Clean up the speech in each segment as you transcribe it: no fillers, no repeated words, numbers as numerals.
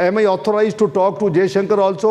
am I authorized to talk to Jayashankar also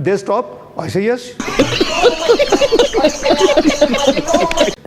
they stop? I say yes.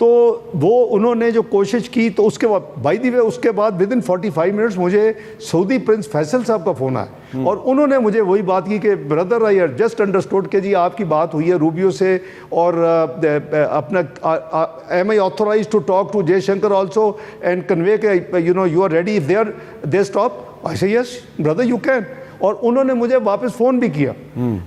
تو وہ انہوں نے جو کوشش کی تو اس کے بعد بائی دی وے اس کے بعد ود ان 45 منٹس مجھے سعودی پرنس فیصل صاحب کا فون آیا اور انہوں نے مجھے وہی بات کی کہ بردر آئی جسٹ انڈرسٹوڈ کہ جی آپ کی بات ہوئی ہے روبیو سے اور اپنا am I authorized to talk to Jaishankar also and convey کہ you know you are ready if they stop I say yes brother you can. اور انہوں نے مجھے واپس فون بھی کیا,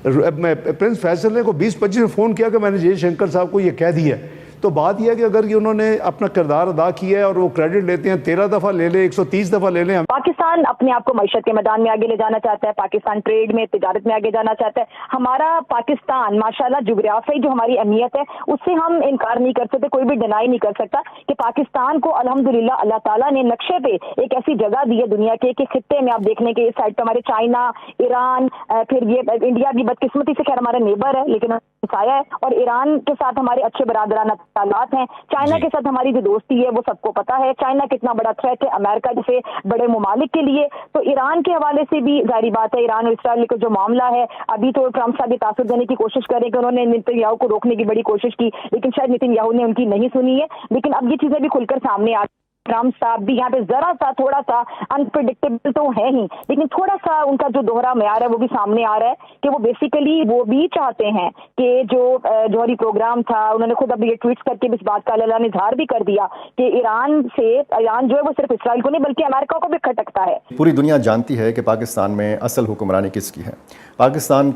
پرنس فیصل نے کو 20-25 میں فون کیا کہ میں نے جے شنکر صاحب کو یہ کہہ دیا ہے. تو بات یہ ہے کہ اگر یہ انہوں نے اپنا کردار ادا کیا ہے اور وہ کریڈٹ لیتے ہیں 13 دفعہ لے لیں 130 دفعہ لے لیں. پاکستان اپنے آپ کو معیشت کے میدان میں آگے لے جانا چاہتا ہے, پاکستان ٹریڈ میں تجارت میں آگے جانا چاہتا ہے. ہمارا پاکستان ماشاءاللہ جغرافیائی جو ہماری اہمیت ہے اس سے ہم انکار نہیں کر سکتے, کوئی بھی ڈینائی نہیں کر سکتا کہ پاکستان کو الحمدللہ اللہ تعالیٰ نے نقشے پہ ایک ایسی جگہ دی ہے دنیا کے کہ خطے میں آپ دیکھنے کے اس سائڈ پہ ہمارے چائنا, ایران, پھر یہ انڈیا بھی بدقسمتی سے خیر ہمارا نیبر ہے لیکن سایہ ہے, اور ایران کے ساتھ ہمارے اچھے برادرانہ تعلقات ہیں. چائنا کے ساتھ ہماری جو دوستی ہے وہ سب کو پتا ہے, چائنا کتنا بڑا تھریٹ ہے امریکہ جیسے بڑے ممالک کے لیے. تو ایران کے حوالے سے بھی ظاہری بات ہے ایران اور اسرائیل کا جو معاملہ ہے, ابھی تو ٹرمپ صاحب یہ تاثر دینے کی کوشش کریں کہ انہوں نے نیتن یاہو کو روکنے کی بڑی کوشش کی لیکن شاید نیتن یاہو نے ان کی نہیں سنی ہے. لیکن اب یہ چیزیں بھی کھل کر سامنے آ ٹرمپ صاحب بھی یہاں پہ ذرا سا تھوڑا سا انپریڈکٹیبل تو ہے ہی, لیکن تھوڑا سا ان کا جو دوہرا معیار ہے وہ بھی سامنے آ رہا ہے کہ وہ بیسیکلی وہ بھی چاہتے ہیں کہ جو جوہری پروگرام تھا انہوں نے خود اب یہ ٹویٹس کر کے اس بات کا اعلان اظہار بھی کر دیا کہ ایران جو ہے وہ صرف اسرائیل کو نہیں بلکہ امریکہ کو بھی کھٹکتا ہے. پوری دنیا جانتی ہے کہ پاکستان میں اصل حکمرانی کس کی ہے. پاکستان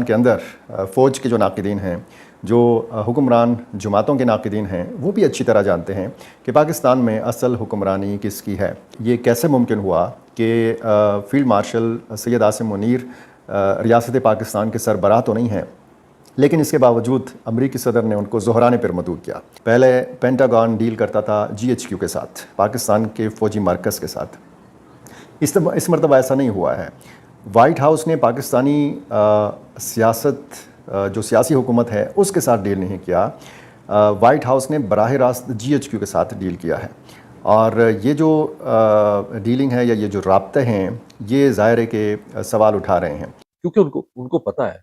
کے اندر فوج کے جو ناقدین ہیں, جو حکمران جماعتوں کے ناقدین ہیں, وہ بھی اچھی طرح جانتے ہیں کہ پاکستان میں اصل حکمرانی کس کی ہے. یہ کیسے ممکن ہوا کہ فیلڈ مارشل سید عاصم منیر ریاست پاکستان کے سربراہ تو نہیں ہیں, لیکن اس کے باوجود امریکی صدر نے ان کو زہرانے پر مدعو کیا. پہلے پینٹاگون ڈیل کرتا تھا GHQ کے ساتھ, پاکستان کے فوجی مرکز کے ساتھ. اس مرتبہ ایسا نہیں ہوا ہے. وائٹ ہاؤس نے پاکستانی سیاست جو سیاسی حکومت ہے اس کے ساتھ ڈیل نہیں کیا, وائٹ ہاؤس نے براہ راست GHQ کے ساتھ ڈیل کیا ہے. اور یہ جو ڈیلنگ ہے یا یہ جو رابطے ہیں یہ ظاہر ہے کہ سوال اٹھا رہے ہیں, کیونکہ ان کو پتہ ہے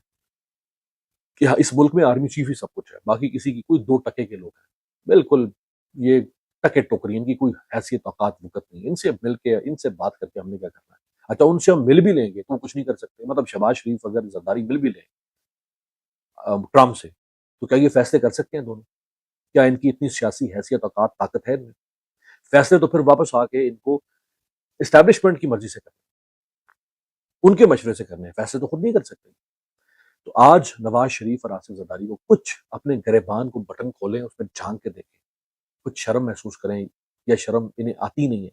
کہ اس ملک میں آرمی چیف ہی سب کچھ ہے, باقی کسی کی کوئی 2 ٹکے کے لوگ ہیں. بالکل یہ ٹکے ٹوکری, ان کی کوئی حیثیت اوقات وقت نہیں. ان سے مل کے ان سے بات کر کے ہم نے کیا کرنا ہے. اچھا ان سے ہم مل بھی لیں گے تو کچھ نہیں کر سکتے. مطلب شہباز شریف اگر زرداری مل بھی لیں ٹرمپ سے تو کیا یہ فیصلے کر سکتے ہیں دونوں؟ کیا ان کی اتنی سیاسی حیثیت اوقات طاقت ہے ان میں؟ فیصلے تو پھر واپس آ کے ان کو اسٹیبلشمنٹ کی مرضی سے کرنے, ان کے مشورے سے کرنے ہیں, فیصلے تو خود نہیں کر سکتے. تو آج نواز شریف اور آصف زرداری کو کچھ اپنے گریبان کو بٹن کھولیں, اس میں جھانک کے دیکھیں, کچھ شرم محسوس کریں, یا شرم انہیں آتی نہیں ہے.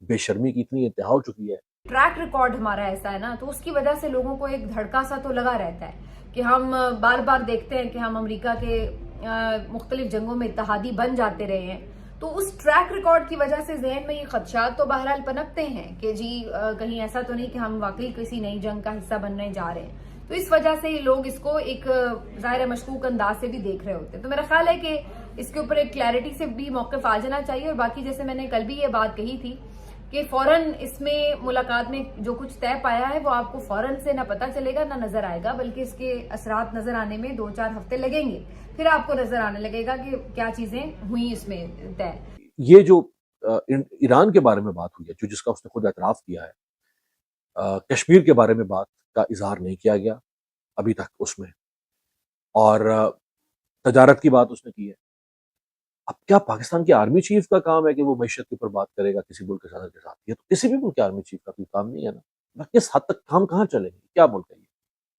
بے شرمی کی اتنی انتہا ہو چکی ہے. ٹریک ریکارڈ ہمارا ایسا ہے نا, تو اس کی وجہ سے لوگوں کو ایک دھڑکا سا تو لگا رہتا ہے کہ ہم بار بار دیکھتے ہیں کہ ہم امریکہ کے مختلف جنگوں میں اتحادی بن جاتے رہے ہیں. تو اس ٹریک ریکارڈ کی وجہ سے ذہن میں یہ خدشات تو بہرحال پنپتے ہیں کہ جی کہیں ایسا تو نہیں کہ ہم واقعی کسی نئی جنگ کا حصہ بننے جا رہے ہیں. تو اس وجہ سے لوگ اس کو ایک ظاہر مشکوک انداز سے بھی دیکھ رہے ہوتے ہیں. تو میرا خیال ہے کہ اس کے اوپر ایک کلیئرٹی سے بھی موقف آ جانا چاہیے. اور باقی جیسے میں نے کل بھی یہ بات کہی تھی کہ فوراً اس میں ملاقات میں جو کچھ طے پایا ہے وہ آپ کو فوراً سے نہ پتہ چلے گا نہ نظر آئے گا, بلکہ اس کے اثرات نظر آنے میں 2-4 ہفتے لگیں گے. پھر آپ کو نظر آنے لگے گا کہ کیا چیزیں ہوئیں اس میں طے. یہ جو ایران کے بارے میں بات ہوئی ہے, جو جس کا اس نے خود اعتراف کیا ہے, کشمیر کے بارے میں بات کا اظہار نہیں کیا گیا ابھی تک اس میں, اور تجارت کی بات اس نے کی ہے. اب کیا پاکستان کے آرمی چیف کا کام ہے کہ وہ معیشت کے اوپر بات کرے گا کسی ملک کے صدر کے ساتھ؟ یہ تو کسی بھی ملک کے آرمی چیف کا کوئی کام نہیں ہے نا. کس حد تک کام کہاں چلیں گے؟ کیا ملک ہے یہ؟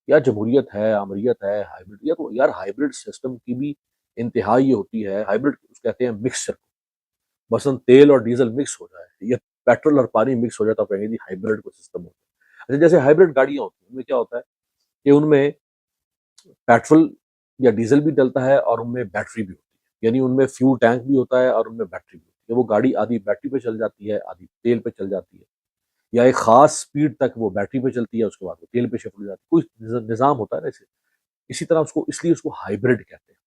یا جمہوریت ہے, امریت ہے, ہائیبرڈ؟ یا تو یار ہائیبرڈ سسٹم کی بھی انتہا یہ ہوتی ہے. ہائیبرڈ اس کہتے ہیں مکسچر کو, مثلا تیل اور ڈیزل مکس ہو جائے یا پیٹرول اور پانی مکس ہو جائے تو آپ کہیں گے جی ہائیبرڈ کو سسٹم ہوتا ہے. اچھا جیسے ہائیبرڈ گاڑیاں ہوتی ہیں, ان میں کیا ہوتا ہے کہ ان میں پیٹرول یا ڈیزل بھی ڈلتا ہے اور ان میں بیٹری بھی ہوتی ہے, یعنی ان میں فیول ٹینک بھی ہوتا ہے اور ان میں بیٹری بھی ہوتی ہے. وہ گاڑی آدھی بیٹری پہ چل جاتی ہے, آدھی تیل پہ چل جاتی ہے, یا ایک خاص سپیڈ تک وہ بیٹری پہ چلتی ہے, اس کے بعد وہ تیل پہ شفٹ ہو جاتی ہے. کوئی نظام ہوتا ہے نا اسے. اسی طرح اس لیے اس کو ہائیبرڈ کہتے ہیں.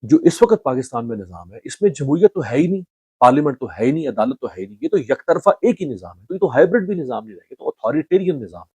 جو اس وقت پاکستان میں نظام ہے اس میں جمہوریت تو ہے ہی نہیں, پارلیمنٹ تو ہے ہی نہیں, عدالت تو ہے ہی نہیں. یہ تو یک طرفہ ایک ہی نظام ہے. تو یہ تو ہائیبرڈ بھی نظام نہیں رہے گا, تو اتھارٹیرین نظام.